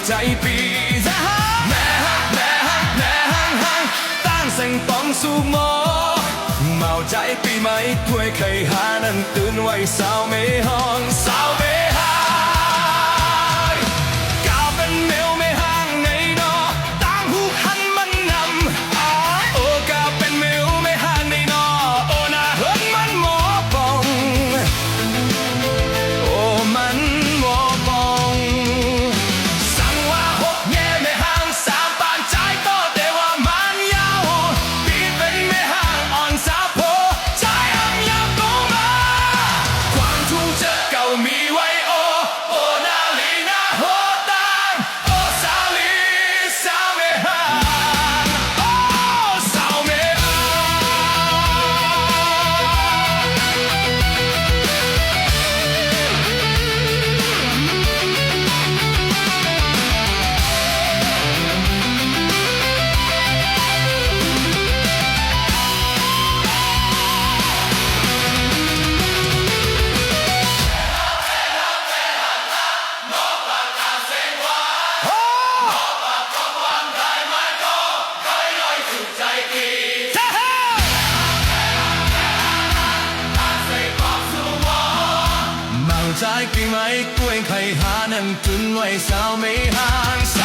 ใจปีแม่ฮักแม่ฮักแม่ฮังฮังตั้งเสียงปองสู่หมอเมาใจปีไหมถ้วยไข่หานั่นตื่นไว้สาวไม่ห้องสาวไม่ห้างกาวเป็นเมลไม่ห้างในนอตั้งหูหันมันนำโอกาวเป็นเมลไม่ห้างในนอโอนาเฮิรนมันหมอปองโอ้มันหมอปองใจปีไหมกล้วยไข่หานั่นจุนไว้สาวไม่ห่าง